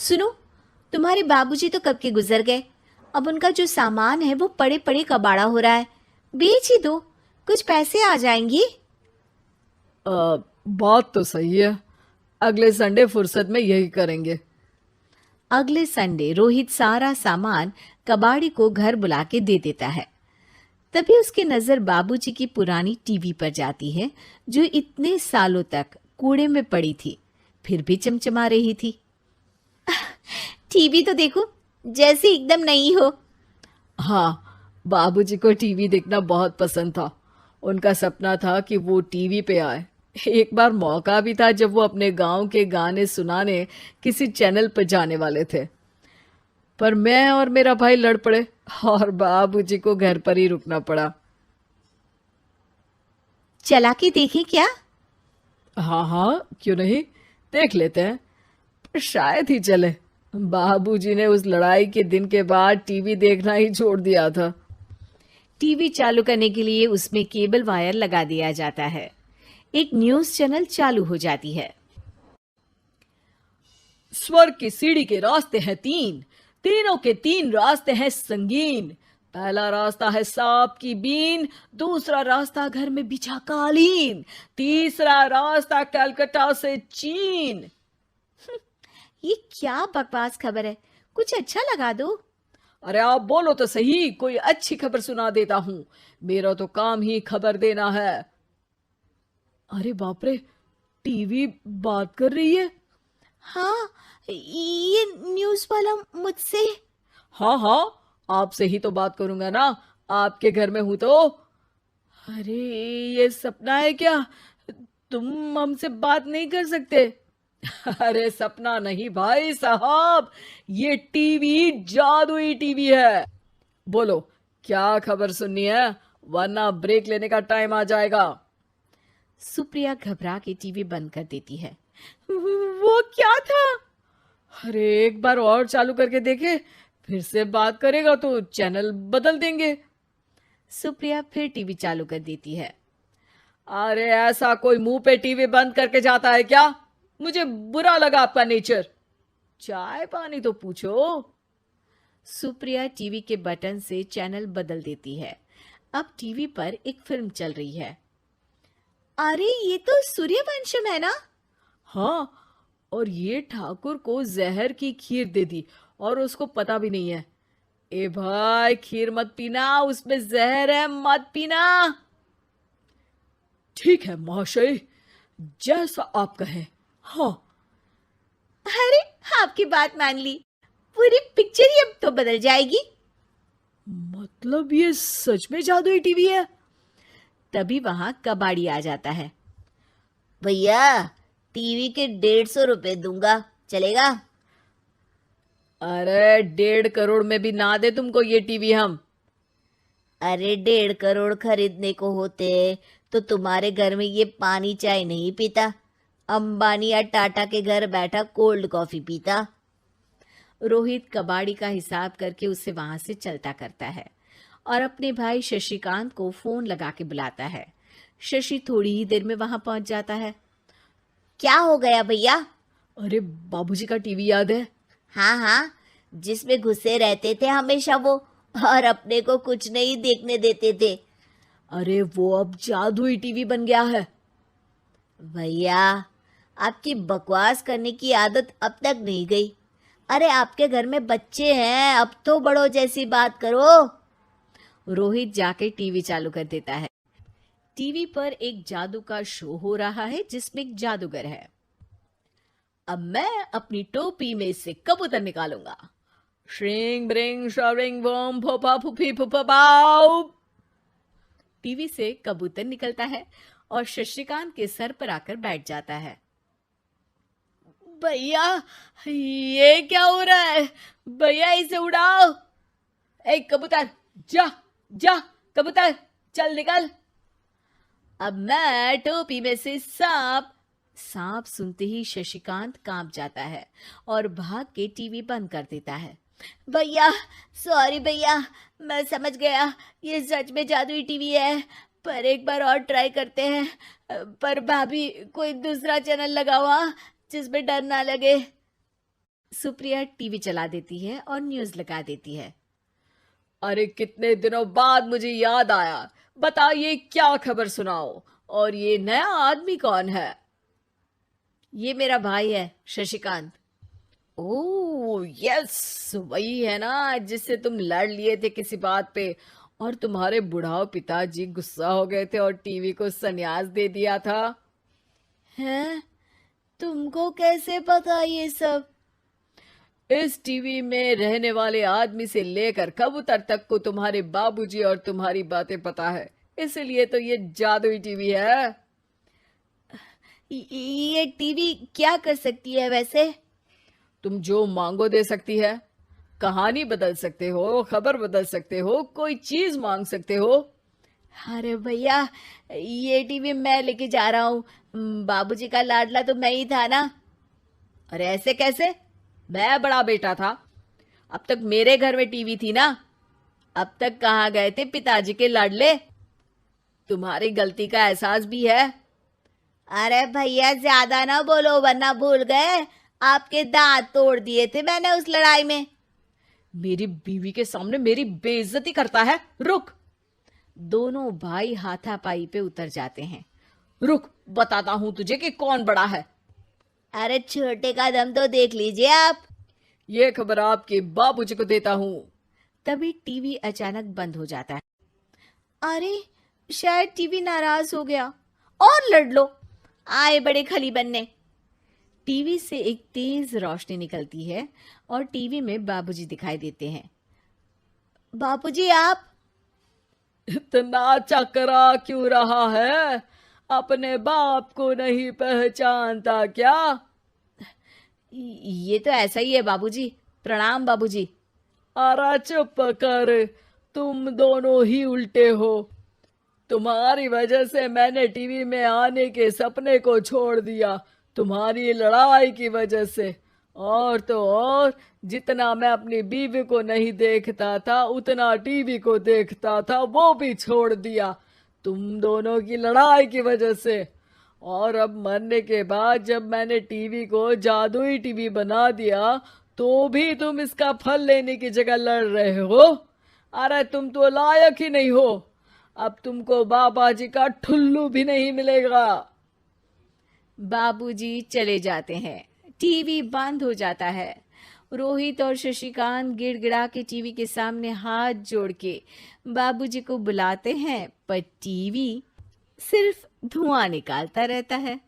सुनो, तुम्हारे बाबूजी तो कब के गुजर गए। अब उनका जो सामान है वो पड़े पड़े कबाड़ा हो रहा है। बेच ही दो, कुछ पैसे आ जाएंगी। बात तो सही है। अगले संडे फुर्सत में यही करेंगे। अगले संडे रोहित सारा सामान कबाड़ी को घर बुला के दे देता है। तभी उसकी नजर बाबूजी की पुरानी टीवी पर जाती है, जो इतने सालों तक कूड़े में पड़ी थी, फिर भी चमचमा रही थी। टीवी तो देखो, जैसे एकदम नई हो। हाँ, बाबूजी को टीवी देखना बहुत पसंद था। उनका सपना था कि वो टीवी पे आए। एक बार मौका भी था जब वो अपने गांव के गाने सुनाने किसी चैनल पर जाने वाले थे, पर मैं और मेरा भाई लड़ पड़े और बाबूजी को घर पर ही रुकना पड़ा। चला के देखें क्या? हाँ हाँ, क्यों नहीं, देख लेते हैं। पर शायद ही चले। बाबूजी ने उस लड़ाई के दिन के बाद टीवी देखना ही छोड़ दिया था। टीवी चालू करने के लिए उसमें केबल वायर लगा दिया जाता है। एक न्यूज चैनल चालू हो जाती है। स्वर्ग की सीढ़ी के रास्ते हैं तीन, तीनों के तीन रास्ते हैं संगीन। पहला रास्ता है सांप की बीन, दूसरा रास्ता घर में बिछा कालीन, तीसरा रास्ता कलकत्ता से चीन। ये क्या बकवास खबर है, कुछ अच्छा लगा दो। अरे आप बोलो तो सही, कोई अच्छी खबर सुना देता हूं। मेरा तो काम ही खबर देना है। अरे बाप रे, टीवी बात कर रही है। हाँ, ये न्यूज वाला मुझसे। हाँ हाँ, आपसे ही तो बात करूंगा ना, आपके घर में हूं तो। अरे, ये सपना है क्या? तुम हमसे बात नहीं कर सकते? अरे सपना नहीं भाई साहब, ये टीवी जादुई टीवी है। बोलो, क्या खबर सुननी है, वरना ब्रेक लेने का टाइम आ जाएगा। सुप्रिया घबरा के टीवी बंद कर देती है। वो क्या था? अरे एक बार और चालू करके देखे, फिर से बात करेगा तो चैनल बदल देंगे। सुप्रिया फिर टीवी चालू कर देती है। अरे ऐसा कोई मुंह पे टीवी बंद करके जाता है क्या? मुझे बुरा लगा आपका नेचर। चाय पानी तो पूछो। सुप्रिया टीवी के बटन से चैनल बदल देती है। अब टीवी पर एक फिल्म चल रही है। अरे ये तो सूर्यवंशम है ना? हाँ, और ये ठाकुर को जहर की खीर दे दी और उसको पता भी नहीं है। ए भाई, खीर मत पीना, उसमें जहर है, मत पीना। ठीक है महाशय, जैसा आप कहें। हाँ। अरे, आपकी बात मान ली, पूरी पिक्चर ही अब तो बदल जाएगी। मतलब ये सच में जादुई टीवी है? तभी वहां कबाड़ी आ जाता है। भैया, टीवी के 150 रुपए दूंगा, चलेगा? अरे 1.5 करोड़ में भी ना दे तुमको ये टीवी हम। अरे 1.5 करोड़ खरीदने को होते तो तुम्हारे घर में ये पानी चाय नहीं पीता, अंबानी या टाटा के घर बैठा कोल्ड कॉफी पीता। रोहित कबाड़ी का हिसाब करके उसे वहां से चलता करता है और अपने भाई शशिकांत को फोन लगा के बुलाता है। शशि थोड़ी ही देर में वहां पहुंच जाता है। क्या हो गया भैया? अरे बाबूजी का टीवी याद है? हाँ हाँ, जिसमें घुसे रहते थे हमेशा वो, और अपने को कुछ नहीं देखने देते थे। अरे वो अब जादुई टीवी बन गया है। भैया, आपकी बकवास करने की आदत अब तक नहीं गई। अरे आपके घर में बच्चे हैं, अब तो बड़ों जैसी बात करो। रोहित जाके टीवी चालू कर देता है। टीवी पर एक जादू का शो हो रहा है जिसमें एक जादूगर है। अब मैं अपनी टोपी में से कबूतर निकालूंगा। श्रिंग ब्रिंग शरिंग बम फोपा फुफी फुफा पाउ। टीवी से कबूतर निकलता है और शशिकांत के सर पर आकर बैठ जाता है। भैया, ये क्या हो रहा है? भैया इसे उड़ाओ। ए कबूतर, जा जा, कबूतर चल निकल। अब मैं टोपी में से सांप सुनते ही शशिकांत कांप जाता है और भाग के टीवी बंद कर देता है। भैया, सॉरी भैया, मैं समझ गया ये सच में जादुई टीवी है, पर एक बार और ट्राई करते हैं। पर भाभी, कोई दूसरा चैनल लगाओ हाँ, जिसमें डर ना लगे। सुप्रिया टीवी चला देती है और न्यूज लगा देती है। अरे कितने दिनों बाद मुझे याद आया, बताइए क्या खबर सुनाओ। और ये नया आदमी कौन है? ये मेरा भाई है शशिकांत। ओह यस, वही है ना जिससे तुम लड़ लिए थे किसी बात पे, और तुम्हारे बुढ़ाओ पिताजी गुस्सा हो गए थे और टीवी को संन्यास दे दिया था। हैं? तुमको कैसे पता ये सब? इस टीवी में रहने वाले आदमी से लेकर कबूतर तक को तुम्हारे बाबूजी और तुम्हारी बातें पता है, इसलिए तो ये जादुई टीवी है। ये टीवी क्या कर सकती है वैसे? तुम जो मांगो दे सकती है, कहानी बदल सकते हो, खबर बदल सकते हो, कोई चीज मांग सकते हो। अरे भैया, ये टीवी मैं लेके जा रहा हूँ। बाबूजी का लाडला तो मैं ही था ना। अरे ऐसे कैसे? मैं बड़ा बेटा था, अब तक मेरे घर में टीवी थी ना। अब तक कहाँ गए थे पिताजी के लाडले? तुम्हारी गलती का एहसास भी है। अरे भैया, ज्यादा ना बोलो वरना भूल गए आपके दांत तोड़ दिए थे मैंने उस लड़ाई में। मेरी बीवी के सामने मेरी बेइज्जती करता है। रुक। दोनों भाई हाथापाई पे उतर जाते हैं। रुक, बताता हूं तुझे कि कौन बड़ा है। अरे छोटे का दम तो देख लीजिए आप। ये खबर आपके बाबूजी को देता हूं। तभी टीवी अचानक बंद हो जाता है। अरे शायद टीवी नाराज हो गया। और लड़ लो, आए बड़े खली बनने। टीवी से एक तेज रोशनी निकलती है और टीवी में बाबूजी दिखाई देते हैं। बापूजी आप? इतना चकरा क्यों रहा है? अपने बाप को नहीं पहचानता क्या? ये तो ऐसा ही है बाबूजी। प्रणाम बाबूजी। अरे चुप कर, तुम दोनों ही उल्टे हो। तुम्हारी वजह से मैंने टीवी में आने के सपने को छोड़ दिया, तुम्हारी लड़ाई की वजह से। और तो और, जितना मैं अपनी बीवी को नहीं देखता था उतना टीवी को देखता था, वो भी छोड़ दिया तुम दोनों की लड़ाई की वजह से। और अब मरने के बाद जब मैंने टीवी को जादुई टीवी बना दिया तो भी तुम इसका फल लेने की जगह लड़ रहे हो। अरे तुम तो लायक ही नहीं हो, अब तुमको बाबा जी का ठुल्लू भी नहीं मिलेगा। बाबूजी चले जाते हैं। टीवी बंद हो जाता है। रोहित और शशिकांत गिड़गिड़ा के टीवी के सामने हाथ जोड़ के बाबूजी को बुलाते हैं, पर टीवी सिर्फ धुआं निकालता रहता है।